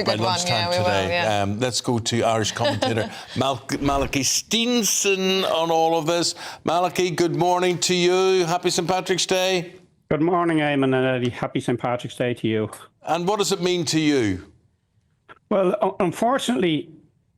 by lunchtime today. Let's go to Irish commentator Malachy Steenson on all of this. Malachy, good morning to you. Happy St. Patrick's Day. Good morning, Eamon and Eddie. Happy St. Patrick's Day to you. And what does it mean to you? Well, unfortunately,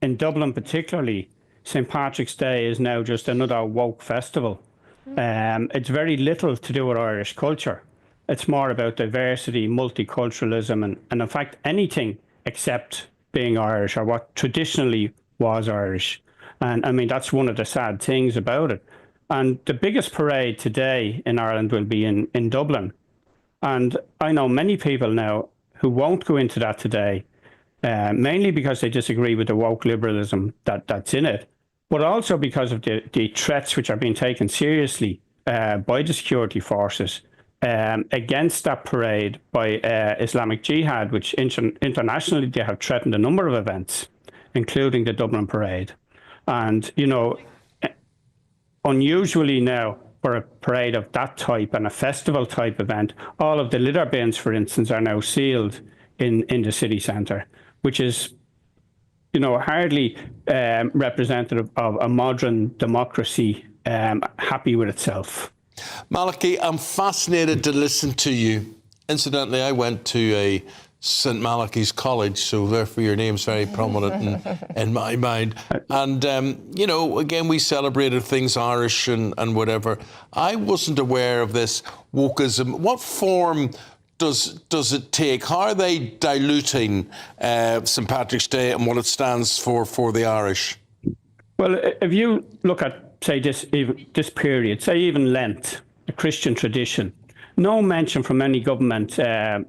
in Dublin particularly, St. Patrick's Day is now just another woke festival. It's very little to do with Irish culture. It's more about diversity, multiculturalism, and in fact, anything except being Irish or what traditionally was Irish. And I mean, that's one of the sad things about it. And the biggest parade today in Ireland will be in Dublin. And I know many people now who won't go into that today, mainly because they disagree with the woke liberalism that's in it, but also because of the threats which are being taken seriously by the security forces against that parade by Islamic Jihad, which internationally they have threatened a number of events, including the Dublin parade. And, you know, unusually now for a parade of that type and a festival type event, all of the litter bins, for instance, are now sealed in the city centre, which is, you know, hardly representative of a modern democracy happy with itself. Malachy, I'm fascinated to listen to you. Incidentally, I went to a St. Malachy's College, so therefore your name's very prominent in my mind. And, you know, again, we celebrated things Irish and whatever. I wasn't aware of this wokeism. What form does it take? How are they diluting St. Patrick's Day and what it stands for the Irish? Well, if you look at, say, this period, say even Lent, a Christian tradition, no mention from any government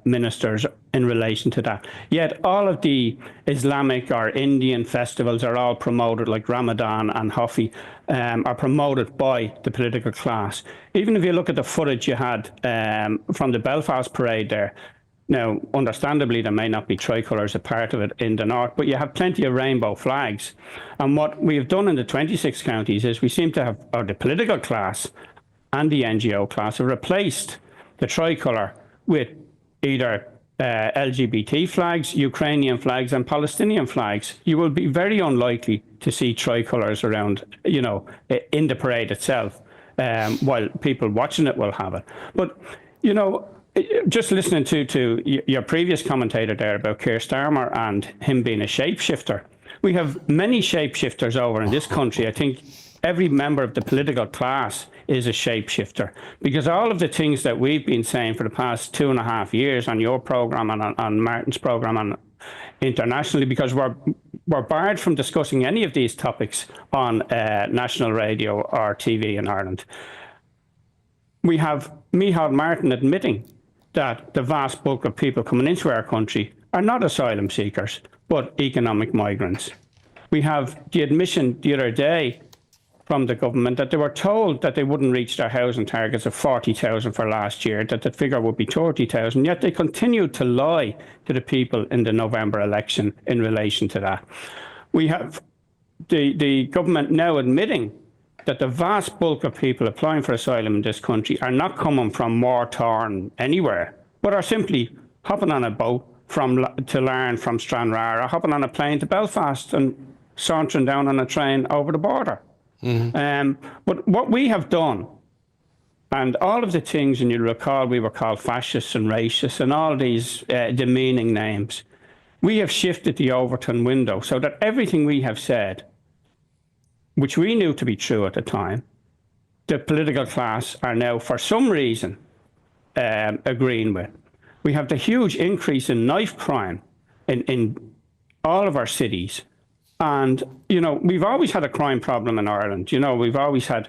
ministers in relation to that. Yet all of the Islamic or Indian festivals are all promoted, like Ramadan and Hoffi, are promoted by the political class. Even if you look at the footage you had from the Belfast parade there, now, understandably, there may not be tricolours a part of it in the north, but you have plenty of rainbow flags. And what we have done in the 26 counties is we seem to have, or the political class and the NGO class have replaced the tricolour with either LGBT flags, Ukrainian flags and Palestinian flags. You will be very unlikely to see tricolours around, you know, in the parade itself, while people watching it will have it. But, you know, just listening to your previous commentator there about Keir Starmer and him being a shapeshifter, we have many shapeshifters over in this country. I think every member of the political class is a shapeshifter, because all of the things that we've been saying for the past 2.5 years on your programme and on Martin's programme and internationally, because we're barred from discussing any of these topics on national radio or TV in Ireland. We have Micheál Martin admitting that the vast bulk of people coming into our country are not asylum seekers, but economic migrants. We have the admission the other day from the government that they were told that they wouldn't reach their housing targets of 40,000 for last year, that the figure would be 30,000, yet they continued to lie to the people in the November election in relation to that. We have the government now admitting that the vast bulk of people applying for asylum in this country are not coming from war-torn anywhere, but are simply hopping on a boat to Larne from Stranraer, or hopping on a plane to Belfast and sauntering down on a train over the border. But what we have done, and all of the things, and you recall we were called fascists and racists and all these demeaning names, we have shifted the Overton window so that everything we have said, which we knew to be true at the time, the political class are now, for some reason, agreeing with. We have the huge increase in knife crime in all of our cities. And, you know, we've always had a crime problem in Ireland. You know, we've always had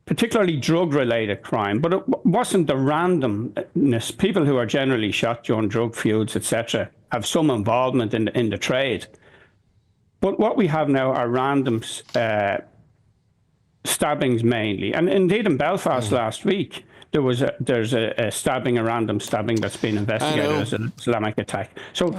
particularly drug-related crime, but it wasn't the randomness. People who are generally shot during drug feuds, etc., have some involvement in the trade. But what we have now are random stabbings mainly. And indeed in Belfast last week, there's a stabbing, a random stabbing that's been investigated as an Islamic attack. So,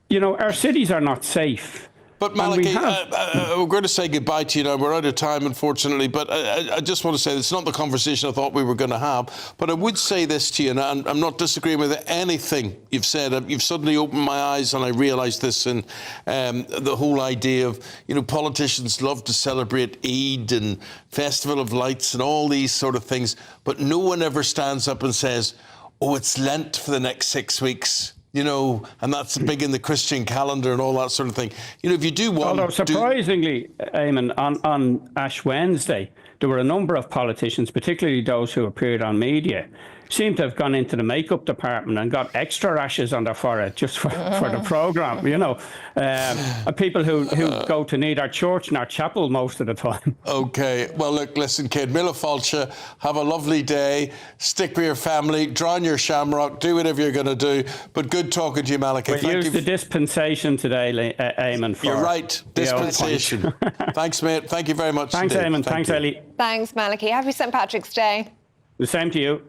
you know, our cities are not safe. But Malachy, we're going to say goodbye to you now. We're out of time, unfortunately. But I just want to say it's not the conversation I thought we were going to have. But I would say this to you, and I'm not disagreeing with anything you've said. You've suddenly opened my eyes, and I realised this. And the whole idea of, politicians love to celebrate Eid and Festival of Lights and all these sort of things, but no one ever stands up and says, "Oh, it's Lent for the next 6 weeks." And that's big in the Christian calendar and all that sort of thing. If you do want... Although surprisingly, Eamon, on Ash Wednesday, there were a number of politicians, particularly those who appeared on media, seem to have gone into the makeup department and got extra ashes on their forehead just for the programme, people who go to neither church nor chapel most of the time. OK. Well, look, listen, kid, Mille Fáilte, have a lovely day, stick with your family, drown your shamrock, do whatever you're going to do. But good talking to you, Malachy. We used the dispensation today, Eamon. You're right, dispensation. Thanks, mate. Thank you very much. Thanks, indeed. Eamon. Thanks, Ellie. Thanks, Malachy. Happy St. Patrick's Day. The same to you.